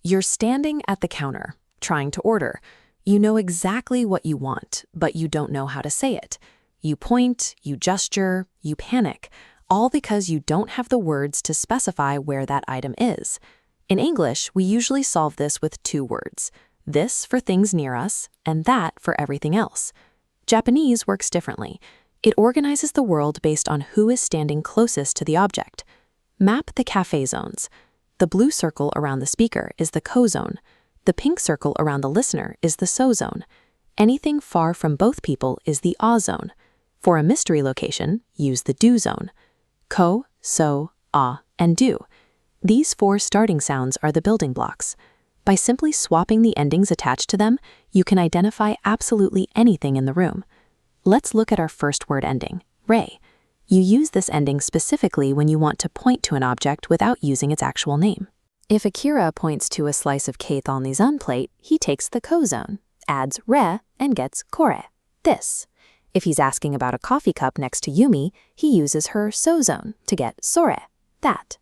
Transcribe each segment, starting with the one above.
You're standing at the counter, trying to order. You know exactly what you want, but you don't know how to say it. You point, you gesture, you panic, all because you don't have the words to specify where that item is. In English, we usually solve this with two words, this for things near us, and that for everything else. Japanese works differently. It organizes the world based on who is standing closest to the object. Map the cafe zones. The blue circle around the speaker is the ko zone. The pink circle around the listener is the so zone. Anything far from both people is the a zone. For a mystery location, use the do zone. Ko, so, a, and do. These four starting sounds are the building blocks. By simply swapping the endings attached to them, you can identify absolutely anything in the room. Let's look at our first word ending, re. You use this ending specifically when you want to point to an object without using its actual name. If Akira points to a slice of cake on the zon plate, he takes the ko zone, adds re, and gets kore, this. If he's asking about a coffee cup next to Yumi, he uses her so zone to get sore, that.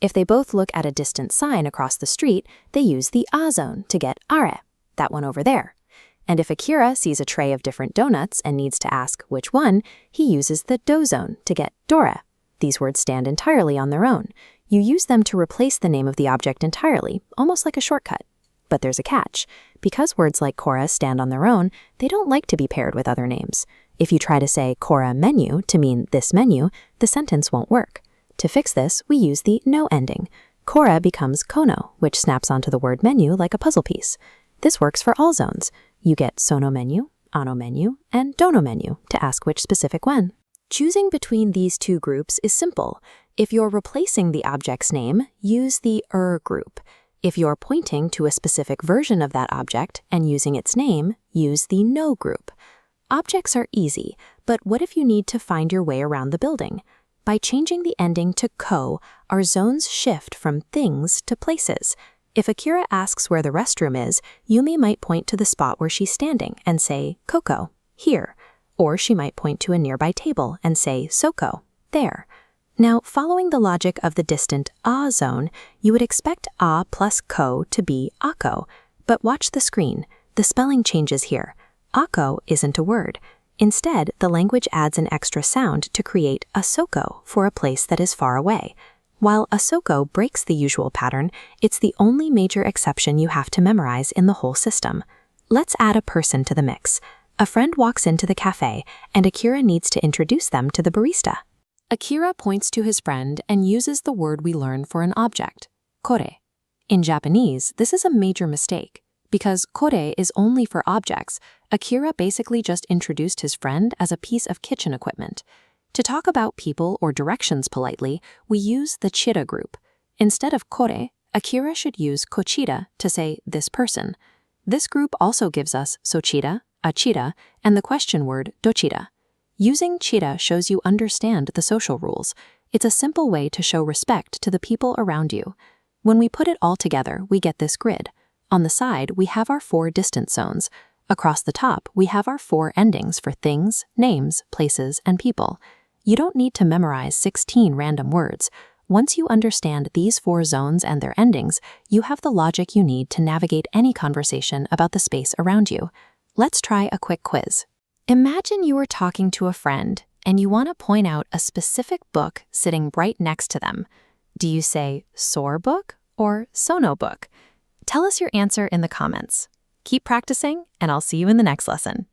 If they both look at a distant sign across the street, they use the a zone to get are, that one over there. And if Akira sees a tray of different donuts and needs to ask which one, he uses the do zone to get dora. These words stand entirely on their own. You use them to replace the name of the object entirely, almost like a shortcut. But there's a catch. Because words like kora stand on their own, they don't like to be paired with other names. If you try to say kora menu to mean this menu, the sentence won't work. To fix this, we use the no ending. Kora becomes kono, which snaps onto the word menu like a puzzle piece. This works for all zones. You get sono menu, ano menu, and dono menu to ask which specific when. Choosing between these two groups is simple. If you're replacing the object's name, use the group. If you're pointing to a specific version of that object and using its name, use the no group. Objects are easy, but what if you need to find your way around the building? By changing the ending to ko, our zones shift from things to places. If Akira asks where the restroom is, Yumi might point to the spot where she's standing and say, Koko, here. Or she might point to a nearby table and say, Soko, there. Now, following the logic of the distant a zone, you would expect a plus ko to be ako. But watch the screen. The spelling changes here. Ako isn't a word. Instead, the language adds an extra sound to create asoko for a place that is far away. While asoko breaks the usual pattern, it's the only major exception you have to memorize in the whole system. Let's add a person to the mix. A friend walks into the cafe, and Akira needs to introduce them to the barista. Akira points to his friend and uses the word we learn for an object, kore. In Japanese, this is a major mistake. Because kore is only for objects, Akira basically just introduced his friend as a piece of kitchen equipment. To talk about people or directions politely, we use the chira group. Instead of kore, Akira should use kochira to say this person. This group also gives us sochira, achira, and the question word dochira. Using chira shows you understand the social rules. It's a simple way to show respect to the people around you. When we put it all together, we get this grid. On the side, we have our four distance zones. Across the top, we have our four endings for things, names, places, and people. You don't need to memorize 16 random words. Once you understand these four zones and their endings, you have the logic you need to navigate any conversation about the space around you. Let's try a quick quiz. Imagine you are talking to a friend and you want to point out a specific book sitting right next to them. Do you say sore book or sono book? Tell us your answer in the comments. Keep practicing, and I'll see you in the next lesson.